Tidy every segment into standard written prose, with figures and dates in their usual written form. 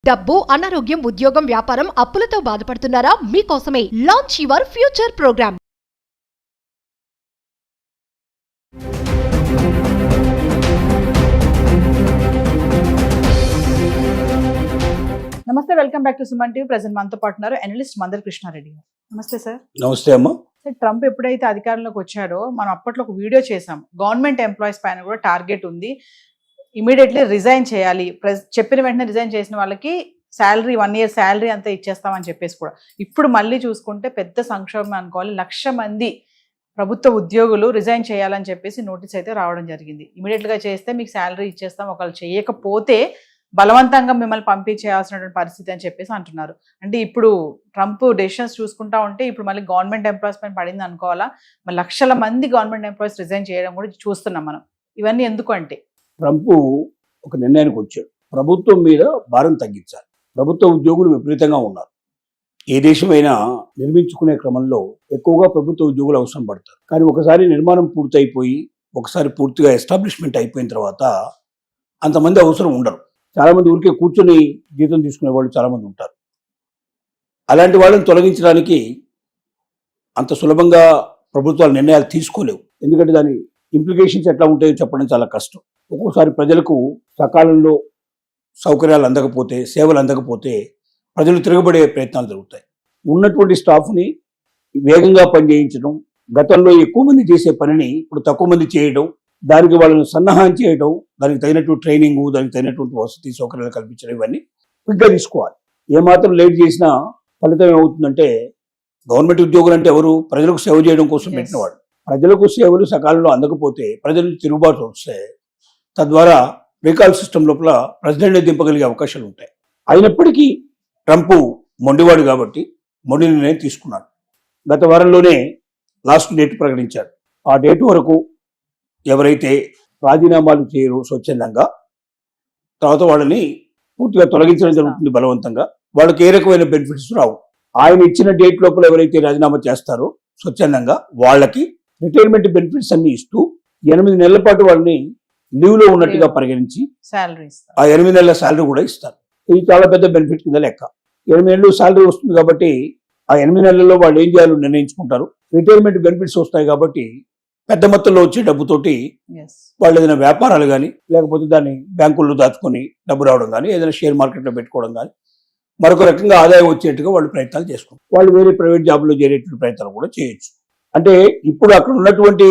డబ్బు, అనారోగ్యం, ఉద్యోగం, వ్యాపారం, అప్పులతో బాధపడుతున్నారా? మీకోసమే లాంచ్ యువర్ ఫ్యూచర్ ప్రోగ్రామ్. నమస్తే, welcome back to Suman TV. Present మనతో పాటు ఉన్నారు అనలిస్ట్ మందర్ కృష్ణారెడ్డి గారు. నమస్తే సార్. నమస్తే అమ్మా. సార్, ట్రంప్ ఎప్పుడైతే అధికారంలోకి వచ్చాడో మనం అప్పట్లో ఒక వీడియో చేసాం. గవర్నమెంట్ ఎంప్లాయీస్ పైన కూడా టార్గెట్ ఉంది, ఇమీడియట్లీ రిజైన్ చేయాలి, చెప్పిన వెంటనే రిజైన్ చేసిన వాళ్ళకి శాలరీ 1 year శాలరీ అంతా ఇచ్చేస్తామని చెప్పేసి కూడా. ఇప్పుడు మళ్ళీ చూసుకుంటే పెద్ద సంక్షోభం అనుకోవాలి. 1,00,000 మంది ప్రభుత్వ ఉద్యోగులు రిజైన్ చేయాలని చెప్పేసి నోటీస్ అయితే రావడం జరిగింది. ఇమీడియట్గా చేస్తే మీకు శాలరీ ఇచ్చేస్తాం, ఒకళ్ళు చేయకపోతే బలవంతంగా మిమ్మల్ని పంపించేయాల్సినటువంటి పరిస్థితి అని చెప్పేసి అంటున్నారు. అంటే ఇప్పుడు ట్రంప్ డెసిషన్స్ చూసుకుంటా ఉంటే ఇప్పుడు మళ్ళీ గవర్నమెంట్ ఎంప్లాయీస్ పైన పడింది అనుకోవాలా? మరి 1,00,000 మంది గవర్నమెంట్ ఎంప్లాయీస్ రిజైన్ చేయడం కూడా చూస్తున్నాం మనం. ఇవన్నీ ఎందుకు అంటే ట్రంప్ ఒక నిర్ణయానికి వచ్చాడు, ప్రభుత్వం మీద భారం తగ్గించాలి. ప్రభుత్వ ఉద్యోగులు విపరీతంగా ఉన్నారు. ఏ దేశమైనా నిర్మించుకునే క్రమంలో ఎక్కువగా ప్రభుత్వ ఉద్యోగులు అవసరం పడతారు. కానీ ఒకసారి నిర్మాణం పూర్తయిపోయి ఒకసారి పూర్తిగా ఎస్టాబ్లిష్మెంట్ అయిపోయిన తర్వాత అంతమంది అవసరం ఉండరు. చాలామంది ఊరికే కూర్చొని జీతం తీసుకునే వాళ్ళు చాలామంది ఉంటారు. అలాంటి వాళ్ళని తొలగించడానికి అంత సులభంగా ప్రభుత్వాలు నిర్ణయాలు తీసుకోలేవు. ఎందుకంటే దాని ఇంప్లికేషన్స్ ఎట్లా ఉంటాయో చెప్పడం చాలా కష్టం. ఒక్కోసారి ప్రజలకు సకాలంలో సౌకర్యాలు అందకపోతే, సేవలు అందకపోతే ప్రజలు తిరగబడే ప్రయత్నాలు జరుగుతాయి. ఉన్నటువంటి స్టాఫ్ని వేగంగా పనిచేయించడం, గతంలో ఎక్కువ మంది చేసే పనిని ఇప్పుడు తక్కువ మంది చేయడం, దానికి వాళ్ళని సన్నాహం చేయడం, దానికి తగినటువంటి ట్రైనింగ్, దానికి తగినటువంటి వసతి సౌకర్యాలు కల్పించడం, ఇవన్నీ క్విక్గా తీసుకోవాలి. ఏమాత్రం లేట్ చేసినా ఫలితం ఏమవుతుందంటే, గవర్నమెంట్ ఉద్యోగులు అంటే ఎవరు? ప్రజలకు సేవ చేయడం కోసం పెట్టినవాడు. ప్రజలకు సేవలు సకాలంలో అందకపోతే ప్రజలు తిరుగుబాటు వస్తాయి. తద్వారా రీకాల్ సిస్టమ్ లోపల ప్రెసిడెంట్ని దింపగలిగే అవకాశాలు ఉంటాయి. అయినప్పటికీ ట్రంప్ మొండివాడు కాబట్టి మొండి నిర్ణయం తీసుకున్నాడు. గత వారంలోనే లాస్ట్ డేట్ ప్రకటించాడు. ఆ డేట్ వరకు ఎవరైతే రాజీనామాలు చేయరు స్వచ్ఛందంగా, తర్వాత వాళ్ళని పూర్తిగా తొలగించడం జరుగుతుంది బలవంతంగా. వాళ్ళకి ఏ రకమైన బెనిఫిట్స్ రావు. ఆయన ఇచ్చిన డేట్ లోపల ఎవరైతే రాజీనామా చేస్తారో స్వచ్ఛందంగా వాళ్ళకి రిటైర్మెంట్ బెనిఫిట్స్ అన్ని ఇస్తూ 8 నెలల పాటు వాళ్ళని లీవ్ లో ఉన్నట్టుగా పరిగణించి ఆ 8 నెలల శాలరీ కూడా ఇస్తారు. ఇది చాలా పెద్ద బెనిఫిట్ కింద లెక్క. 8 నెలలు శాలరీ వస్తుంది కాబట్టి ఆ 8 నెలల్లో వాళ్ళు ఏం చేయాలో నిర్ణయించుకుంటారు. రిటైర్మెంట్ బెనిఫిట్స్ వస్తాయి కాబట్టి పెద్ద మొత్తంలో వచ్చే డబ్బుతోటి వాళ్ళు ఏదైనా వ్యాపారాలు కానీ, లేకపోతే దాన్ని బ్యాంకుల్లో దాచుకొని డబ్బు రావడం కానీ, ఏదైనా షేర్ మార్కెట్లో పెట్టుకోవడం కానీ, మరొక రకంగా ఆదాయం వచ్చేట్టుగా వాళ్ళు ప్రయత్నాలు చేసుకుంటారు. వాళ్ళు వేరే ప్రైవేట్ జాబ్లో చేరేటువంటి ప్రయత్నాలు కూడా చేయొచ్చు. అంటే ఇప్పుడు అక్కడ ఉన్నటువంటి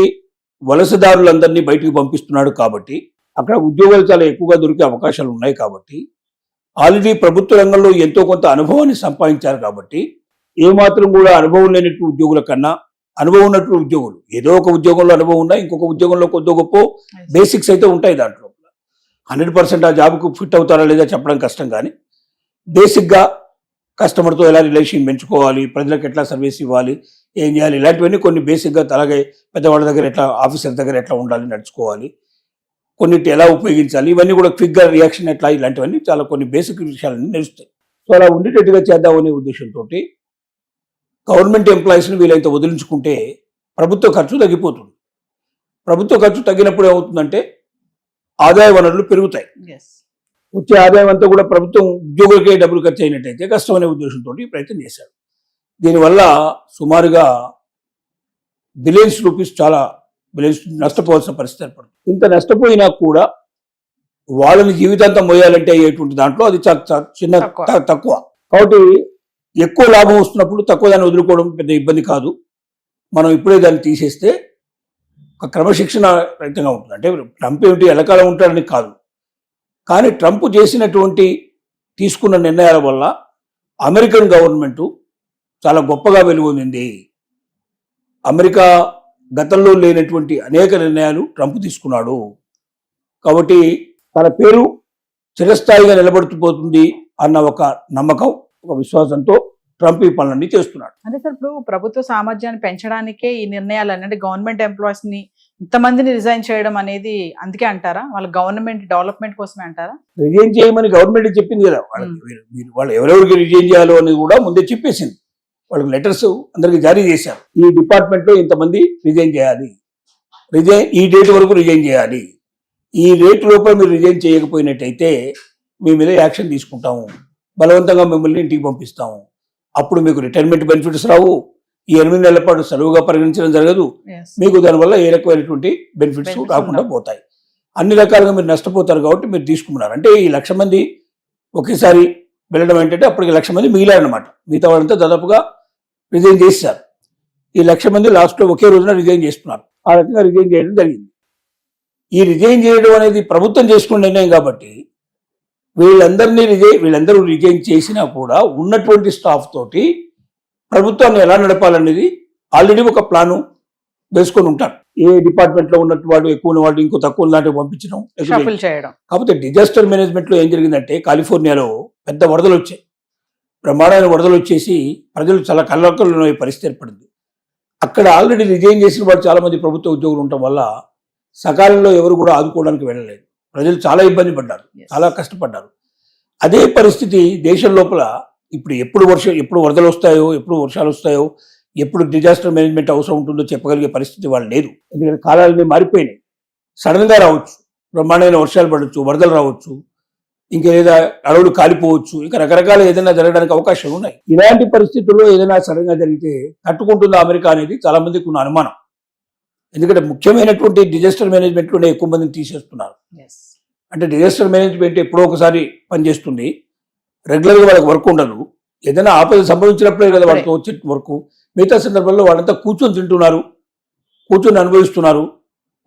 వలసదారులందరినీ బయటకు పంపిస్తున్నాడు కాబట్టి, అక్కడ ఉద్యోగాలు చాలా ఎక్కువగా దొరికే అవకాశాలు ఉన్నాయి కాబట్టి, ఆల్రెడీ ప్రభుత్వ రంగంలో ఎంతో కొంత అనుభవాన్ని సంపాదించారు కాబట్టి, ఏమాత్రం కూడా అనుభవం లేనటువంటి ఉద్యోగుల కన్నా అనుభవం ఉన్నటువంటి ఉద్యోగులు, ఏదో ఒక ఉద్యోగంలో అనుభవం ఉన్నా ఇంకొక ఉద్యోగంలో కొద్ది గొప్ప బేసిక్స్ అయితే ఉంటాయి. దాంట్లో 100% ఆ జాబ్కు ఫిట్ అవుతారా లేదా చెప్పడం కష్టం. కానీ బేసిక్గా కస్టమర్తో ఎలా రిలేషన్ పెంచుకోవాలి, ప్రజలకు ఎట్లా సర్వీస్ ఇవ్వాలి, ఏం చేయాలి, ఇలాంటివన్నీ కొన్ని బేసిక్గా, అలాగే పెద్దవాళ్ళ దగ్గర ఎట్లా, ఆఫీసర్ దగ్గర ఎట్లా ఉండాలి, నడుచుకోవాలి, కొన్నిటి ఎలా ఉపయోగించాలి, ఇవన్నీ కూడా క్విక్గా రియాక్షన్ ఎట్లా, ఇలాంటివన్నీ చాలా కొన్ని బేసిక్ విషయాలన్నీ తెలుస్తాయి. సో అలా ఉండేటట్టుగా చేద్దామనే ఉద్దేశంతో గవర్నమెంట్ ఎంప్లాయీస్ని వీలైతే వదిలించుకుంటే ప్రభుత్వ ఖర్చు తగ్గిపోతుంది. ప్రభుత్వ ఖర్చు తగ్గినప్పుడు ఏమవుతుందంటే ఆదాయ వనరులు పెరుగుతాయి. వచ్చే ఆదాయం అంతా కూడా ప్రభుత్వం ఉద్యోగులకే డబ్బులు ఖర్చు అయినట్టయితే కష్టం అనే ఉద్దేశంతో ప్రయత్నం చేశారు. దీనివల్ల సుమారుగా బిలియన్స్ రూపీస్, చాలా బిలియన్స్ నష్టపోవాల్సిన పరిస్థితి ఏర్పడుతుంది. ఇంత నష్టపోయినా కూడా వాళ్ళని జీవితాంతం మోయాలంటే అయ్యేటువంటి దాంట్లో అది చిన్న తక్కువ. కాబట్టి ఎక్కువ లాభం వస్తున్నప్పుడు తక్కువ దాన్ని వదులుకోవడం పెద్ద ఇబ్బంది కాదు. మనం ఇప్పుడే దాన్ని తీసేస్తే ఒక క్రమశిక్షణ రహితంగా ఉంటుంది. అంటే ట్రంప్ ఏమిటి ఎల్లకాలం ఉంటాడని కాదు, కానీ ట్రంప్ చేసినటువంటి తీసుకున్న నిర్ణయాల వల్ల అమెరికన్ గవర్నమెంటు చాలా గొప్పగా వెలుగొందింది. అమెరికా గతంలో లేనటువంటి అనేక నిర్ణయాలు ట్రంప్ తీసుకున్నాడు. కాబట్టి తన పేరు చిరస్థాయిగా నిలబడుతుపోతుంది అన్న ఒక నమ్మకం, ఒక విశ్వాసంతో ట్రంప్ ఈ పనులన్నీ చేస్తున్నాడు. అంటే సార్, ఇప్పుడు ప్రభుత్వ సామర్థ్యాన్ని పెంచడానికే ఈ నిర్ణయాలు, అంటే గవర్నమెంట్ ఎంప్లాయీస్ ని ఇంతమందిని రిజైన్ చేయడం అనేది అందుకే అంటారా? వాళ్ళ గవర్నమెంట్ డెవలప్మెంట్ కోసమే అంటారా? రిజైన్ చేయమని గవర్నమెంట్ చెప్పింది కదా. వాళ్ళు ఎవరెవరికి రిజైన్ చేయాలో అనేది కూడా ముందే చెప్పేసింది. వాళ్ళకి లెటర్స్ అందరికి జారీ చేశారు. ఈ డిపార్ట్మెంట్లో ఇంతమంది రిజైన్ చేయాలి, ఈ డేట్ వరకు రిజైన్ చేయాలి, ఈ రేట్ లోపల మీరు రిజైన్ చేయకపోయినట్టయితే మీ మీద యాక్షన్ తీసుకుంటాము, బలవంతంగా మిమ్మల్ని ఇంటికి పంపిస్తాము. అప్పుడు మీకు రిటైర్మెంట్ బెనిఫిట్స్ రావు, ఈ 8 నెలల పాటు సెలవుగా పరిగణించడం జరగదు, Yes. మీకు దానివల్ల ఏ రకమైనటువంటి బెనిఫిట్స్ Benefits రాకుండా ఉండవు. పోతాయి. అన్ని రకాలుగా మీరు నష్టపోతారు కాబట్టి మీరు తీసుకున్నారు. అంటే ఈ 1,00,000 మంది ఒకేసారి వెళ్ళడం ఏంటంటే అప్పటికి 1,00,000 మంది మిగిలారనమాట. మిగతా వాళ్ళంతా దాదాపుగా రిజైన్ చేశారు. ఈ 1,00,000 మంది లాస్ట్లో ఒకే రోజున రిజైన్ చేస్తున్నారు. ఆ రకంగా రిజైన్ చేయడం జరిగింది. ఈ రిజైన్ చేయడం అనేది ప్రభుత్వం చేసుకున్న నిర్ణయం కాబట్టి వీళ్ళందరూ రిజైన్ చేసినా కూడా ఉన్నటువంటి స్టాఫ్ తోటి ప్రభుత్వాన్ని ఎలా నడపాలనేది ఆల్రెడీ ఒక ప్లాను వేసుకొని ఉంటారు. ఏ డిపార్ట్మెంట్ లో ఉన్నట్టు వాడు ఎక్కువ ఉన్నవాడు ఇంకో తక్కువ లాంటివి పంపించడం. షఫుల్ చేయడం. కాకపోతే డిజాస్టర్ మేనేజ్మెంట్ లో ఏం జరిగిందంటే కాలిఫోర్నియాలో పెద్ద వరదలు వచ్చాయి, బ్రహ్మాండమైన వరదలు వచ్చేసి ప్రజలు చాలా కళ్ళకల్లో పరిస్థితి ఏర్పడింది. అక్కడ ఆల్రెడీ రిజైన్ చేసిన వాడు చాలా మంది ప్రభుత్వ ఉద్యోగులు ఉండటం వల్ల సకాలంలో ఎవరు కూడా ఆదుకోవడానికి వెళ్ళలేదు. ప్రజలు చాలా ఇబ్బంది పడ్డారు, చాలా కష్టపడ్డారు. అదే పరిస్థితి దేశం లోపల ఇప్పుడు ఎప్పుడు వరదలు వస్తాయో, ఎప్పుడు వర్షాలు వస్తాయో, ఎప్పుడు డిజాస్టర్ మేనేజ్మెంట్ అవసరం ఉంటుందో చెప్పగలిగే పరిస్థితి వాళ్ళు లేదు. ఎందుకంటే కాలాలన్నీ మారిపోయినాయి. సడన్ గా రావచ్చు, బ్రహ్మాండమైన వర్షాలు పడవచ్చు, వరదలు రావచ్చు, ఇంకా లేదా అడవులు కాలిపోవచ్చు, ఇంకా రకరకాల ఏదైనా జరగడానికి అవకాశాలు ఉన్నాయి. ఇలాంటి పరిస్థితుల్లో ఏదైనా సడన్ గా జరిగితే తట్టుకుంటుందా అమెరికా అనేది చాలా మందికి ఉన్న అనుమానం. ఎందుకంటే ముఖ్యమైనటువంటి డిజాస్టర్ మేనేజ్మెంట్ లోనే ఎక్కువ మందిని తీసేస్తున్నారు. Yes. అంటే డిజాస్టర్ మేనేజ్మెంట్ ఎప్పుడో ఒకసారి పనిచేస్తుంది, రెగ్యులర్గా వాళ్ళకి వర్క్ ఉండదు. ఏదైనా ఆపద సంభవించినప్పుడే కదా వాళ్ళతో వచ్చే వర్క్. మిగతా సందర్భంలో వాళ్ళంతా కూర్చొని తింటున్నారు, కూర్చొని అనుభవిస్తున్నారు.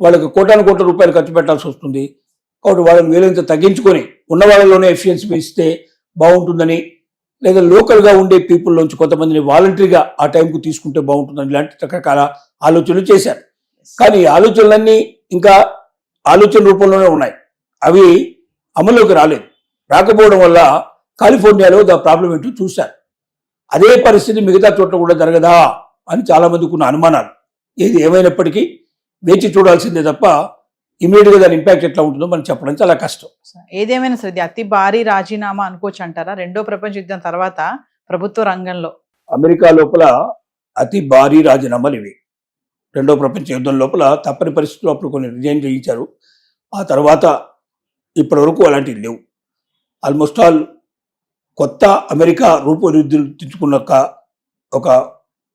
వాళ్ళకి కోట్ల రూపాయలు ఖర్చు పెట్టాల్సి వస్తుంది. కాబట్టి వాళ్ళని వీలైనంత తగ్గించుకొని ఉన్న వాళ్ళలోనే ఎఫిషియన్సీ ఇస్తే బాగుంటుందని, లేదా లోకల్గా ఉండే పీపుల్లోంచి కొంతమందిని వాలంటరీగా ఆ టైంకు తీసుకుంటే బాగుంటుందని ఇలాంటి రకరకాల ఆలోచనలు చేశారు. కానీ ఈ ఆలోచనలన్నీ ఇంకా ఆలోచన రూపంలోనే ఉన్నాయి, అవి అమల్లోకి రాకపోవడం వల్ల కాలిఫోర్నియాలో ప్రాబ్లం ఏంటో చూశారు. అదే పరిస్థితి మిగతా చోట్ల కూడా జరగదా అని చాలా మందికి ఉన్న అనుమానాలు. ఏది ఏమైనప్పటికీ వేచి చూడాల్సిందే తప్ప ఇమీడియట్ గా దాని ఇంపాక్ట్ ఎట్లా ఉంటుందో మనం చెప్పడం చాలా కష్టం. ఏదేమైనా సరే ఇది అతి భారీ రాజీనామా అనుకోవచ్చు అంటారా? 2వ ప్రపంచ యుద్ధం తర్వాత ప్రభుత్వ రంగంలో అమెరికా లోపల అతి భారీ రాజీనామాలు ఇవి. 2వ ప్రపంచ యుద్ధం లోపల తప్పని పరిస్థితుల్లో అప్పుడు కొన్ని రిజైన్ చేయించారు. ఆ తర్వాత ఇప్పటి వరకు అలాంటివి లేవు. ఆల్మోస్ట్ ఆల్ కొత్త అమెరికా రూపుదిద్దుకున్న ఒక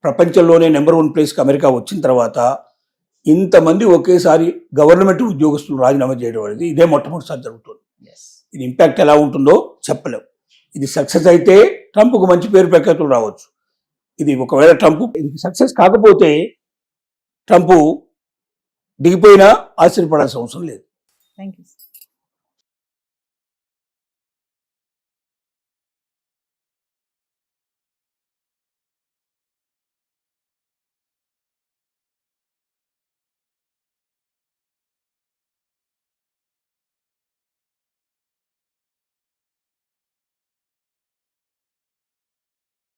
ప్రపంచంలోనే నెంబర్ 1 ప్లేస్కి అమెరికా వచ్చిన తర్వాత ఇంతమంది ఒకేసారి గవర్నమెంట్ ఉద్యోగస్తులు రాజీనామా చేయడం అనేది ఇదే మొట్టమొదటిసారి జరుగుతుంది. ఇది ఇంపాక్ట్ ఎలా ఉంటుందో చెప్పలేం. ఇది సక్సెస్ అయితే ట్రంప్కు మంచి పేరు ప్రఖ్యాతులు రావచ్చు. ఇది ఒకవేళ ఇది సక్సెస్ కాకపోతే ట్రంప్ దిగిపోయినా ఆశ్చర్యపడాల్సిన అవసరం లేదు. Thank you.